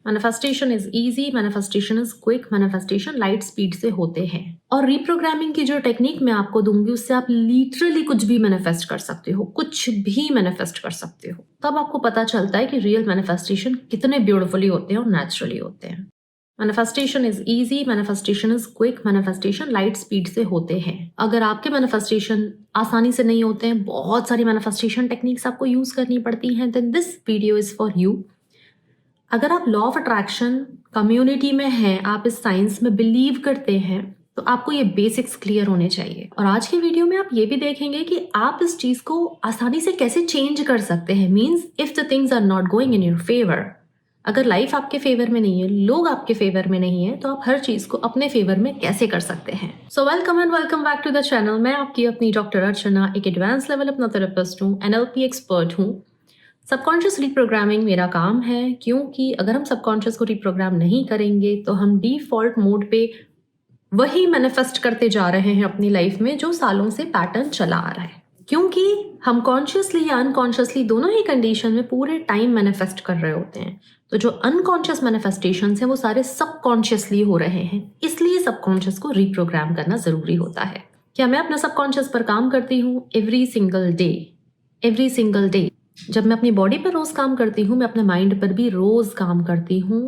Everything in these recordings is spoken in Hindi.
Manifestation is easy, manifestation is quick, manifestation light speed से होते हैं। और रिप्रोग्रामिंग की जो टेक्निक मैं आपको दूंगी उससे आप लिटरली कुछ भी मैनिफेस्ट कर सकते हो, कुछ भी मैनिफेस्ट कर सकते हो। तब आपको पता चलता है कि रियल मैनिफेस्टेशन कितने ब्यूटीफुली होते हैं और नेचुरली होते हैं। Manifestation is easy, manifestation is quick, manifestation light speed से होते हैं। अगर आपके मैनिफेस्टेशन आसानी से नहीं होते हैं, बहुत सारी मैनिफेस्टेशन टेक्निक्स आपको यूज करनी पड़ती हैं, then this video is for you. अगर आप लॉ ऑफ अट्रैक्शन कम्युनिटी में हैं, आप इस साइंस में बिलीव करते हैं, तो आपको ये बेसिक्स क्लियर होने चाहिए। और आज के वीडियो में आप ये भी देखेंगे कि आप इस चीज को आसानी से कैसे चेंज कर सकते हैं। Means if the things are not going in your favour, अगर लाइफ आपके फेवर में नहीं है, लोग आपके फेवर में नहीं है, तो आप हर चीज को अपने फेवर में कैसे कर सकते हैं। So welcome and welcome back to the channel. मैं आपकी अपनी डॉक्टर अर्चना, एक एडवांस लेवल हिप्नोथेरेपिस्ट हूँ, NLP एक्सपर्ट हूँ। सबकॉन्शियस रिप्रोग्रामिंग मेरा काम है, क्योंकि अगर हम सबकॉन्शियस को रिप्रोग्राम नहीं करेंगे तो हम डिफॉल्ट मोड पे वही मैनिफेस्ट करते जा रहे हैं अपनी लाइफ में जो सालों से पैटर्न चला आ रहा है। क्योंकि हम कॉन्शियसली या अनकॉन्शियसली दोनों ही कंडीशन में पूरे टाइम मैनिफेस्ट कर रहे होते हैं। तो जो अनकॉन्शियस मैनिफेस्टेशंस हैं वो सारे सबकॉन्शियसली हो रहे हैं, इसलिए सबकॉन्शियस को रिप्रोग्राम करना जरूरी होता है। क्या मैं अपना सबकॉन्शियस पर काम करती हूँ एवरी सिंगल डे। जब मैं अपनी बॉडी पर रोज काम करती हूँ, मैं अपने माइंड पर भी रोज काम करती हूँ।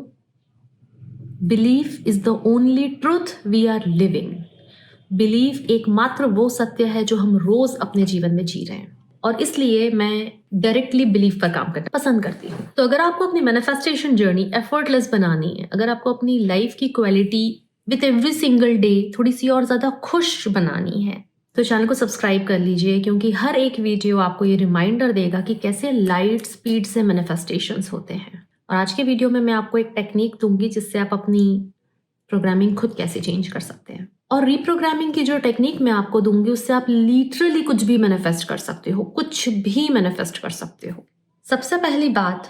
Belief is the only truth we are living. Belief एकमात्र वो सत्य है जो हम रोज अपने जीवन में जी रहे हैं, और इसलिए मैं डायरेक्टली बिलीफ पर काम करना पसंद करती हूँ। तो अगर आपको अपनी मैनिफेस्टेशन जर्नी एफर्टलेस बनानी है, अगर आपको अपनी लाइफ की quality with every single day थोड़ी सी और ज्यादा खुश बनानी है, तो चैनल को सब्सक्राइब कर लीजिए, क्योंकि हर एक वीडियो आपको ये रिमाइंडर देगा कि कैसे लाइट स्पीड से मैनिफेस्टेशंस होते हैं। और आज के वीडियो में मैं आपको एक टेक्निक दूंगी जिससे आप अपनी प्रोग्रामिंग खुद कैसे चेंज कर सकते हैं। और रिप्रोग्रामिंग की जो टेक्निक मैं आपको दूंगी उससे आप लिटरली कुछ भी मैनिफेस्ट कर सकते हो, कुछ भी मैनिफेस्ट कर सकते हो। सबसे पहली बात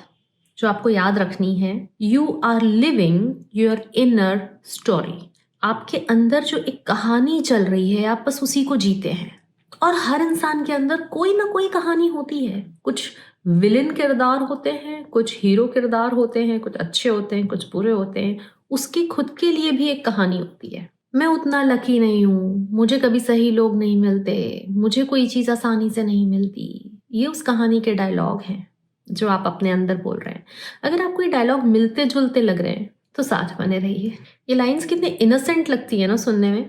जो आपको याद रखनी है, you are living your inner story. आपके अंदर जो एक कहानी चल रही है, आप बस उसी को जीते हैं। और हर इंसान के अंदर कोई ना कोई कहानी होती है। कुछ विलेन किरदार होते हैं, कुछ हीरो किरदार होते हैं, कुछ अच्छे होते हैं, कुछ बुरे होते हैं। उसकी खुद के लिए भी एक कहानी होती है। मैं उतना लकी नहीं हूँ, मुझे कभी सही लोग नहीं मिलते, मुझे कोई चीज आसानी से नहीं मिलती। ये उस कहानी के डायलॉग हैं जो आप अपने अंदर बोल रहे हैं। अगर आपको ये डायलॉग मिलते जुलते लग रहे हैं तो साथ बने रहिए। ये लाइंस कितनी इनोसेंट लगती है ना सुनने में,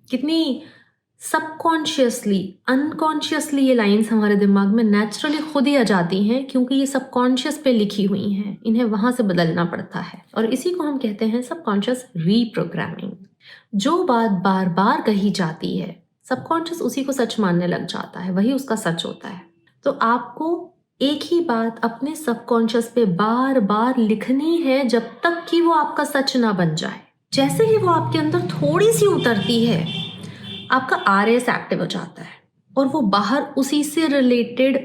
कितनी सबकॉन्शियसली अनकॉन्शियसली ये लाइंस हमारे दिमाग में नेचुरली खुद ही आ जाती हैं, क्योंकि ये सबकॉन्शियस पे लिखी हुई हैं। इन्हें वहां से बदलना पड़ता है, और इसी को हम कहते हैं सबकॉन्शियस रीप्रोग्रामिंग। जो बात बार बार कही जाती है, सबकॉन्शियस उसी को सच मानने लग जाता है, वही उसका सच होता है। तो आपको एक ही बात अपने सबकॉन्शियस पे बार बार लिखनी है जब तक कि वो आपका सच ना बन जाए। जैसे ही वो आपके अंदर थोड़ी सी उतरती है, आपका RAS एक्टिव हो जाता है, और वो बाहर उसी से रिलेटेड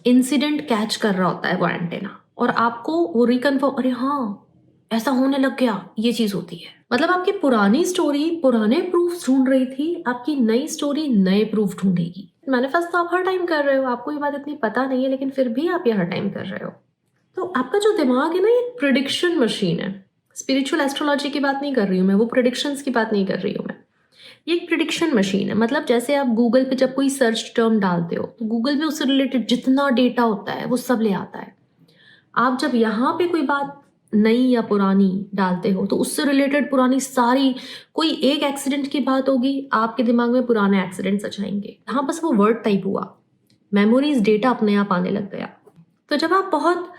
इंसिडेंट कैच कर रहा होता है, वो एंटेना, और आपको वो रिकन्फर्म, अरे हाँ ऐसा होने लग गया, ये चीज होती है। मतलब आपकी पुरानी स्टोरी पुराने प्रूफ ढूंढ रही थी, आपकी नई स्टोरी नए प्रूफ ढूंढेगी। मैनिफेस्ट तो आप हर टाइम कर रहे हो, आपको ये बात इतनी पता नहीं है, लेकिन फिर भी आप ये हर टाइम कर रहे हो। तो आपका जो दिमाग है ना, ये प्रिडिक्शन मशीन है। स्पिरिचुअल एस्ट्रोलॉजी की बात नहीं कर रही हूँ मैं, वो प्रिडिक्शंस की बात नहीं कर रही हूँ मैं। ये एक प्रिडिक्शन मशीन है। मतलब जैसे आप गूगल पे जब कोई सर्च टर्म डालते हो, तो गूगल में उससे रिलेटेड जितना डेटा होता है वो सब ले आता है। आप जब यहाँ पे कोई बात नई या पुरानी डालते हो, तो उससे रिलेटेड पुरानी सारी, कोई एक एक्सीडेंट की बात होगी, आपके दिमाग में पुराने एक्सीडेंट्स आ जाएंगे। यहाँ बस वो वर्ड टाइप हुआ, मेमोरीज डेटा अपने आप आने लग गया। तो जब आप बहुत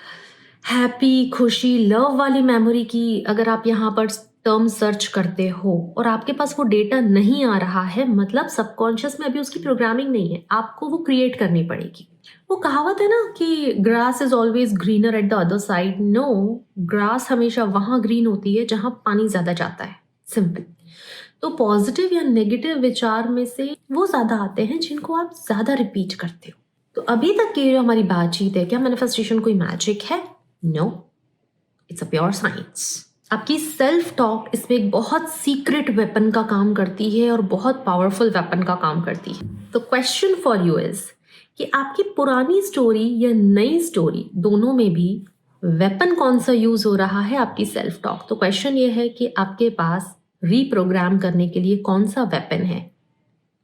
हैप्पी, खुशी, लव वाली मेमोरी की अगर आप यहाँ पर टर्म सर्च करते हो और आपके पास वो डेटा नहीं आ रहा है, मतलब सबकॉन्शियस में अभी उसकी प्रोग्रामिंग नहीं है, आपको वो क्रिएट करनी पड़ेगी। वो कहावत है ना कि grass is always greener at the other side. No, grass हमेशा वहां ग्रीन होती है जहां पानी ज्यादा जाता है। सिंपल। तो पॉजिटिव या नेगेटिव विचार में से वो ज्यादा आते हैं जिनको आप ज्यादा रिपीट करते हो। तो अभी तक की जो हमारी बातचीत है, क्या मैनिफेस्टेशन कोई मैजिक है? No, it's a pure science. आपकी सेल्फ टॉक इसमें एक बहुत सीक्रेट वेपन का काम करती है और बहुत पावरफुल वेपन का काम करती है। तो क्वेश्चन फॉर यू इज कि आपकी पुरानी स्टोरी या नई स्टोरी, दोनों में भी वेपन कौन सा यूज हो रहा है? आपकी सेल्फ टॉक। तो क्वेश्चन ये है कि आपके पास रीप्रोग्राम करने के लिए कौन सा वेपन है?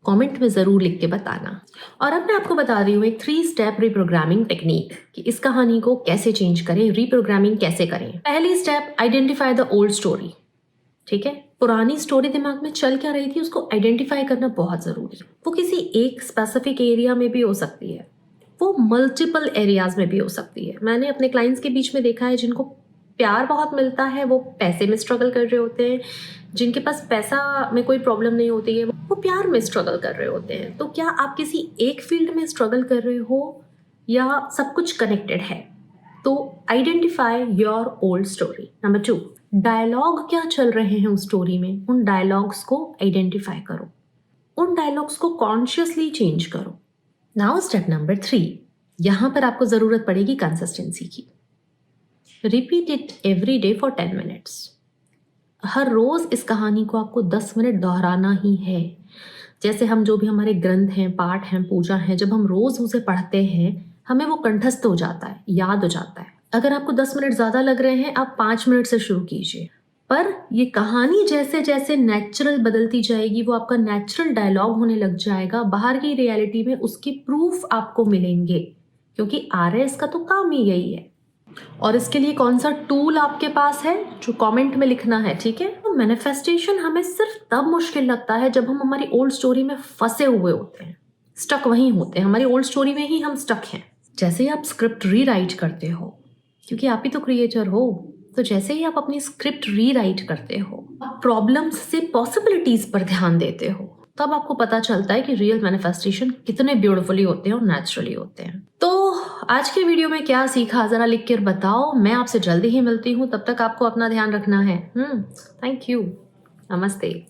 कमेंट में जरूर लिख के बताना। और अब मैं आपको बता रही हूँ एक 3 स्टेप रीप्रोग्रामिंग टेक्निक कि इस कहानी को कैसे चेंज करें, रीप्रोग्रामिंग कैसे करें। पहली step, identify the old story. ठीक है, पुरानी स्टोरी दिमाग में चल क्या रही थी उसको आइडेंटिफाई करना बहुत जरूरी है। वो किसी एक स्पेसिफिक एरिया में भी हो सकती है, वो मल्टीपल एरियाज में भी हो सकती है। मैंने अपने क्लाइंट्स के बीच में देखा है जिनको प्यार बहुत मिलता है वो पैसे में स्ट्रगल कर रहे होते हैं, जिनके पास पैसा में कोई प्रॉब्लम नहीं होती है वो प्यार में स्ट्रगल कर रहे होते हैं। तो क्या आप किसी एक फील्ड में स्ट्रगल कर रहे हो या सब कुछ कनेक्टेड है? तो identify your old story. Number 2, dialogue क्या चल रहे हैं उस स्टोरी में, उन डायलॉग्स को आइडेंटिफाई करो, उन डायलॉग्स को कॉन्शियसली चेंज करो। नाउ स्टेप नंबर 3, यहां पर आपको जरूरत पड़ेगी कंसिस्टेंसी की। Repeat it every day for 10 minutes. हर रोज इस कहानी को आपको 10 मिनट दोहराना ही है। जैसे हम जो भी हमारे ग्रंथ हैं, पाठ हैं, पूजा हैं, जब हम रोज उसे पढ़ते हैं हमें वो कंठस्थ हो जाता है, याद हो जाता है। अगर आपको 10 मिनट ज्यादा लग रहे हैं आप 5 मिनट से शुरू कीजिए। पर ये कहानी जैसे जैसे नेचुरल बदलती जाएगी वो आपका नेचुरल डायलॉग होने लग जाएगा। बाहर की रियलिटी में उसके प्रूफ आपको मिलेंगे, क्योंकि आरएस का तो काम ही यही है। और इसके लिए कौन सा टूल आपके पास है जो कमेंट में लिखना है, ठीक है? तो मैनिफेस्टेशन हमें सिर्फ तब मुश्किल लगता है जब हम हमारी ओल्ड स्टोरी में फंसे हुए होते हैं, स्टक वहीं होते हैं, हमारी ओल्ड स्टोरी में ही हम स्टक हैं। जैसे ही आप स्क्रिप्ट रीराइट करते हो, क्योंकि आप ही तो क्रिएटर हो, तो जैसे ही आप अपनी स्क्रिप्ट रीराइट करते हो, प्रॉब्लम्स से पॉसिबिलिटीज पर ध्यान देते हो, तब आपको पता चलता है कि रियल मैनिफेस्टेशन कितने ब्यूटीफुली होते हैं और नेचुरली होते हैं। तो आज के वीडियो में क्या सीखा जरा लिख कर बताओ। मैं आपसे जल्दी ही मिलती हूँ, तब तक आपको अपना ध्यान रखना है। थैंक यू, नमस्ते।